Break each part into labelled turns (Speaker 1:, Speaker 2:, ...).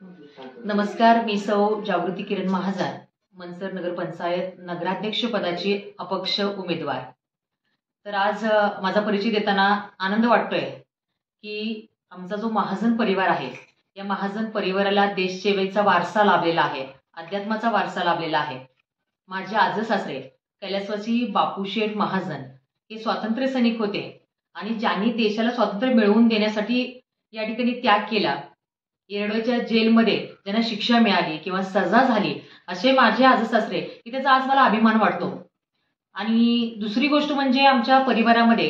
Speaker 1: नमस्कार, मी सौ जागृती किरण महाजन, मनसर नगर पंचायत नगराध्यक्ष पदाची अपक्ष उमेदवार। तर आज माझा परिचय देताना आनंद वाटतोय की आमचा जो महाजन परिवार आहे, या महाजन परिवाराला देशसेवेचा वारसा लाभलेला आहे, अध्यात्माचा वारसा लाभलेला आहे। माझे आजसासरे कैलासवासी बापूशेठ महाजन हे स्वातंत्र्य सैनिक होते आणि ज्यांनी देशाला स्वातंत्र्य मिळवून देण्यासाठी या ठिकाणी त्याग केला। येरवड्याच्या जेलमध्ये ज्यांना शिक्षा मिळाली किंवा सजा झाली असे माझे आजसासरे, की त्याचा आज मला अभिमान वाटतो। आणि दुसरी गोष्ट म्हणजे आमच्या परिवारामध्ये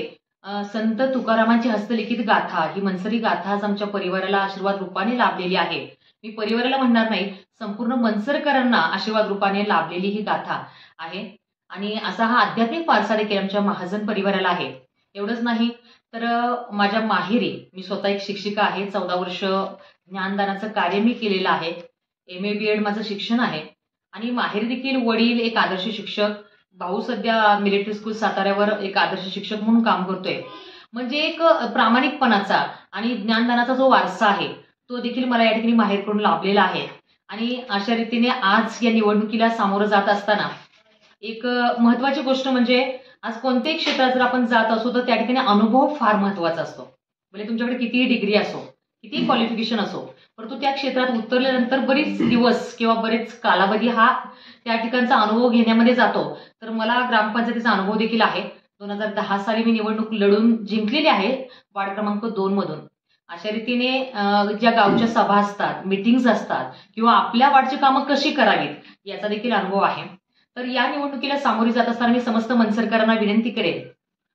Speaker 1: संत तुकारामांची हस्तलिखित गाथा, ही मनसरी गाथा आज आमच्या परिवाराला आशीर्वाद रूपाने लाभलेली आहे। मी परिवाराला म्हणणार नाही, संपूर्ण मनसरकरांना आशीर्वाद रूपाने लाभलेली ही गाथा आहे। आणि असा हा आध्यात्मिक वारसा देखील आमच्या महाजन परिवाराला आहे। एवढंच नाही तर माझ्या माहेरी मी स्वतः एक शिक्षिका आहे, 14 वर्ष ज्ञानदानाचं कार्य मी केलेलं आहे। MA BEd माझं शिक्षण आहे आणि माहेरी देखील वडील एक आदर्श शिक्षक, भाऊ सध्या मिलिटरी स्कूल साताऱ्यावर एक आदर्श शिक्षक म्हणून काम करतोय। म्हणजे एक प्रामाणिकपणाचा आणि ज्ञानदानाचा जो वारसा आहे तो देखील मला या ठिकाणी माहेरकडून लाभलेला आहे। आणि अशा रीतीने आज या निवडणुकीला सामोरं जात असताना एक महत्त्वाची गोष्ट म्हणजे आज कोणत्याही क्षेत्रात जर आपण जात असो तर त्या ठिकाणी अनुभव फार महत्त्वाचा असतो। म्हणजे तुमच्याकडे कितीही डिग्री असो, किती क्वालिफिकेशन असो, परंतु त्या क्षेत्रात उतरल्यानंतर बरीच दिवस किंवा बरेच कालावधी हा त्या ठिकाणचा अनुभव घेण्यामध्ये जातो। तर मला ग्रामपंचायतीचा अनुभव देखील आहे। 2010 साली मी निवडणूक लढून जिंकलेली आहे, वार्ड क्रमांक 2 मधून। अशा रीतीने ज्या गावच्या सभा असतात, मीटिंग्स असतात किंवा आपल्या वार्डची कामं कशी करावीत याचा देखील अनुभव आहे। तर या निवडणुकीला सामोरी जात असताना मी समस्त मनसरकरांना विनंती करेन,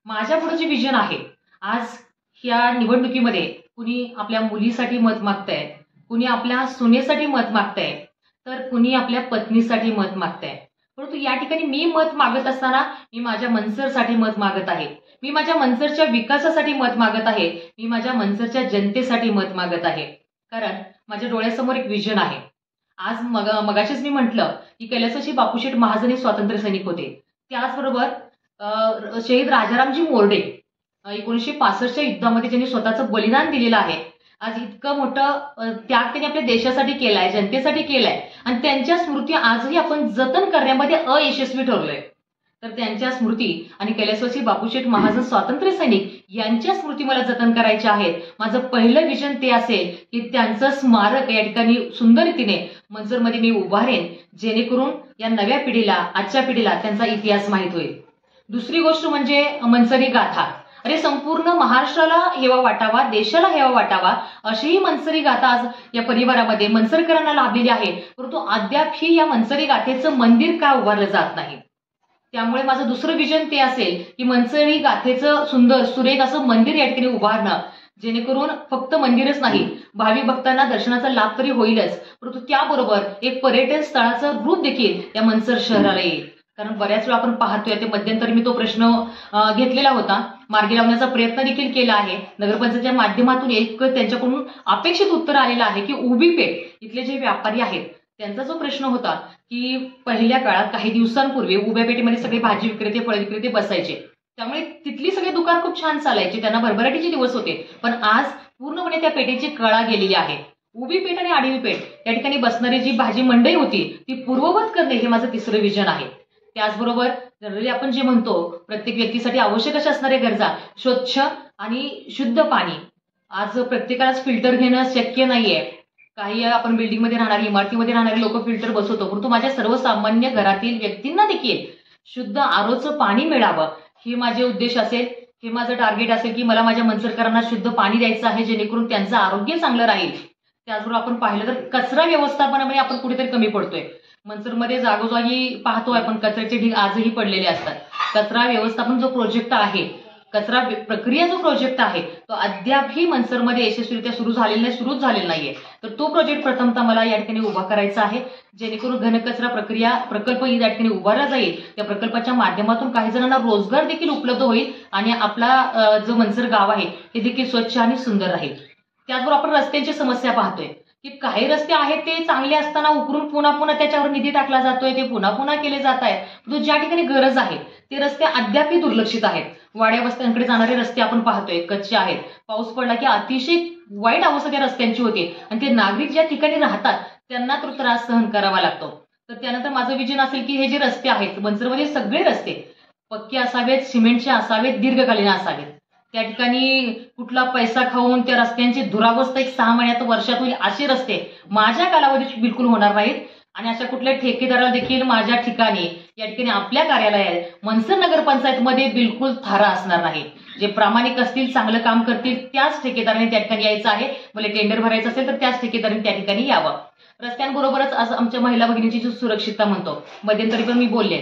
Speaker 1: माझ्या पुढे जे विजन आहे, आज या निवडणुकीमध्ये कुणी आपल्या मुलीसाठी मत मागतंय, कुणी आपल्या सुनेसाठी मत मागतंय, तर कुणी आपल्या पत्नीसाठी मत मागतंय। परंतु या ठिकाणी मी मत मागत असताना मी माझ्या मनसरसाठी मत मागत आहे, मी माझ्या मनसरच्या विकासासाठी मत मागत आहे, मी माझ्या मनसरच्या जनतेसाठी मत मागत आहे। कारण माझ्या डोळ्यासमोर एक विजन आहे। आज मगाशीच मी म्हटलं की कैलासवासी बापूशेठ महाजन हे स्वातंत्र्य सैनिक होते। त्याचबरोबर शहीद राजारामजी मोरडे 1965च्या युद्धामध्ये ज्यांनी स्वतःचं बलिदान दिलेलं आहे। आज इतकं मोठं त्याग त्यांनी आपल्या देशासाठी केलाय, जनतेसाठी केलाय आणि त्यांच्या स्मृती आजही आपण जतन करण्यामध्ये अयशस्वी ठरलोय। तर त्यांच्या स्मृती आणि कैलासवासी बापूशेठ महाजन स्वातंत्र्य सैनिक यांच्या स्मृती मला जतन करायच्या आहेत। माझं पहिलं विजन ते असेल की त्यांचं स्मारक या ठिकाणी सुंदर रीतीने मनसरमध्ये मी उभारेन, जेणेकरून या नव्या पिढीला, आजच्या पिढीला त्यांचा इतिहास माहीत होईल। दुसरी गोष्ट म्हणजे मनसरी गाथा। अरे संपूर्ण महाराष्ट्राला हेवा वाटावा, देशाला हेवा वाटावा अशी ही मनसरी गाथा आज या परिवारामध्ये मनसरकरांना लाभलेली आहे। परंतु अद्यापही या मनसरी गाथेचं मंदिर का उभारलं जात नाही। त्यामुळे माझं दुसरं विजन ते असेल की मनसरी गाथेचं सुंदर सुरेख असं मंदिर या ठिकाणी उभारणं, जेणेकरून फक्त मंदिरच नाही, भाविक भक्तांना दर्शनाचा लाभ तरी होईलच, परंतु त्याबरोबर एक पर्यटन स्थळाचं रूप देखील या मनसर शहराला येईल। कारण बऱ्याच वेळा आपण पाहतोय, ते मध्यंतरी मी तो प्रश्न घेतलेला होता, मार्गी लावण्याचा प्रयत्न देखील केला आहे। नगरपंचायतीच्या माध्यमातून एक त्यांच्याकडून अपेक्षित उत्तर आलेलं आहे की उभी पेठ इथले जे व्यापारी आहेत त्यांचा जो प्रश्न होता की पहिल्या काळात काही दिवसांपूर्वी उभ्या पेठेमध्ये सगळे भाजी विक्रेते, फळ विक्रेते बसायचे, त्यामुळे तिथली सगळी दुकान खूप छान चालायची, त्यांना भरभराटीचे दिवस होते। पण आज पूर्णपणे त्या पेठेची कळा गेलेली आहे। उभी पेठ आणि आडवी पेठ या ठिकाणी बसणारी जी भाजी मंडई होती ती पूर्ववत करणे हे माझं तिसरं विजन आहे। त्याचबरोबर जनरली आपण जे म्हणतो प्रत्येक व्यक्तीसाठी आवश्यक अशा असणाऱ्या गरजा, स्वच्छ आणि शुद्ध पाणी, आज प्रत्येकालाच फिल्टर घेणं शक्य नाहीये। काही आपण बिल्डिंगमध्ये राहणारी, इमारतीमध्ये राहणारे लोक फिल्टर बसवतो, परंतु माझ्या सर्वसामान्य घरातील व्यक्तींना देखील शुद्ध आरोचं पाणी मिळावं हे माझे उद्देश असेल, हे माझं टार्गेट असेल की मला माझ्या मनसरकरांना शुद्ध पाणी द्यायचं आहे, जेणेकरून त्यांचं आरोग्य चांगलं राहील। त्याचबरोबर आपण पाहिलं तर कचरा व्यवस्थापनामध्ये आपण कुठेतरी कमी पडतोय। मनसरमध्ये जागोजागी पाहतोय आपण कचऱ्याचे ढीग आजही पडलेले असतात। कचरा व्यवस्थापन जो प्रोजेक्ट आहे, कचरा प्रक्रिया जो प्रोजेक्ट आहे तो अद्यापही मनसरमध्ये यशस्वीरित्या सुरूच झालेला नाहीये। तर तो प्रोजेक्ट प्रथमतः मला या ठिकाणी उभा करायचा आहे, जेणेकरून घनकचरा प्रक्रिया प्रकल्प या ठिकाणी उभारला जाईल। त्या प्रकल्पाच्या माध्यमातून काही जणांना रोजगार देखील उपलब्ध होईल आणि आपला जो मनसर गाव आहे हे देखील स्वच्छ आणि सुंदर राहील। त्याचबरोबर आपण रस्त्यांची समस्या पाहतोय की काही रस्ते आहेत ते चांगले असताना उकरून पुन्हा त्याच्यावर निधी टाकला जातोय, ते पुन्हा केले जात आहे। तो ज्या ठिकाणी गरज आहे ते रस्ते अद्यापही दुर्लक्षित आहेत। वाड्या वस्त्यांकडे जाणारे रस्ते आपण पाहतोय कच्चे आहेत, पाऊस पडला की अतिशय वाईट अवस्था त्या रस्त्यांची होती आणि ते नागरिक ज्या ठिकाणी राहतात त्यांना तो त्रास सहन करावा लागतो. तर त्यानंतर माझं विजन असेल की हे जे रस्ते आहेत मनसरमध्ये सगळे रस्ते पक्के असावेत, सिमेंटचे असावेत, दीर्घकालीन असावेत. त्या ठिकाणी कुठला पैसा खाऊन त्या रस्त्यांची दुरावस्था एक 6 महिन्यात वर्षात होईल असे रस्ते माझ्या कालावधीत बिलकुल होणार नाहीत. आणि अशा कुठल्या ठेकेदाराला देखील माझ्या ठिकाणी या ठिकाणी आपल्या कार्यालयात मनसर नगरपंचायतमध्ये बिलकुल थारा असणार नाही. जे प्रामाणिक असतील, चांगलं काम करतील त्याच ठेकेदाराने त्या ठिकाणी यायचं आहे. मला टेंडर भरायचं असेल तर त्याच ठेकेदाराने त्या ठिकाणी यावं. रस्त्यांबरोबरच आज आमच्या महिला भगिनीची जी सुरक्षितता म्हणतो, मध्यंतरी पण मी बोलले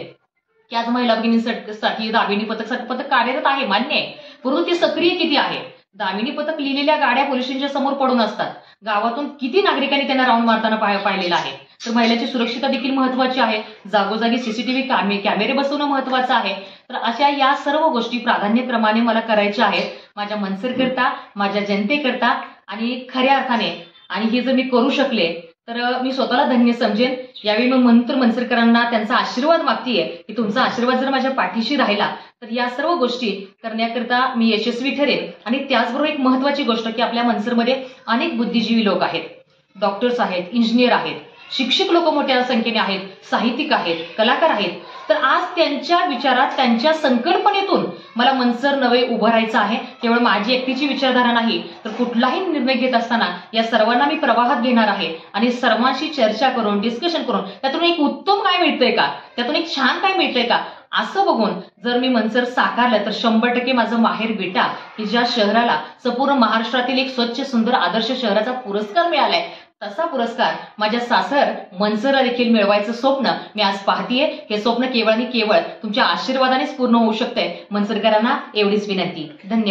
Speaker 1: की आज महिला भगिनींसाठी दामिनी पथक कार्यरत आहे, मान्य आहे, परंतु ते सक्रिय किती आहे? दामिनी पथक लिहिलेल्या गाड्या पोलीस स्टेशनच्या समोर पडून असतात. गावातून किती नागरिकांनी त्यांना राऊंड मारताना पाहिलेलं आहे. तर महिलांची सुरक्षितता देखील महत्वाची आहे. जागोजागी सीसीटीव्ही कॅमेरे बसवणं महत्वाचं आहे. तर अशा या सर्व गोष्टी प्राधान्यक्रमाने मला करायच्या आहेत माझ्या मनसरकरता, माझ्या जनतेकरता आणि खऱ्या अर्थाने. आणि हे जर मी करू शकले तर मी स्वतःला धन्य समजेन. यावेळी मी मनसरकरांना त्यांचा आशीर्वाद मागतेय की तुमचा आशीर्वाद जर माझ्या पाठीशी राहिला तर या सर्व गोष्टी करण्याकरता मी यशस्वी ठरेन. आणि त्याचबरोबर एक महत्वाची गोष्ट की आपल्या मनसरमध्ये अनेक बुद्धिजीवी लोक आहेत, डॉक्टर्स आहेत, इंजिनियर आहेत, शिक्षक लोक मोठ्या संख्येने आहेत, साहित्यिक आहेत, कलाकार आहेत. तर आज त्यांच्या विचारात, त्यांच्या संकल्पनेतून मला मनसर नवे उभं राहायचं आहे. केवळ माझी एकटीची विचारधारा नाही तर कुठलाही निर्णय घेत असताना या सर्वांना मी प्रवाहात घेणार आहे आणि सर्वांशी चर्चा करून, डिस्कशन करून त्यातून एक उत्तम काय मिळतंय का, त्यातून एक छान काय मिळतंय का असं बघून जर मी मनसर साकारलं तर 100% माझं माहेर विटा की ज्या शहराला संपूर्ण महाराष्ट्रातील एक स्वच्छ सुंदर आदर्श शहराचा पुरस्कार मिळालाय, तसा पुरस्कार माझ्या सासर मनसरला देखील मिळवायचं स्वप्न मी आज पाहतीये. हे स्वप्न केवळ आणि केवळ तुमच्या आशीर्वादानेच पूर्ण होऊ शकतंय. मनसरकरांना एवढीच विनंती. धन्यवाद.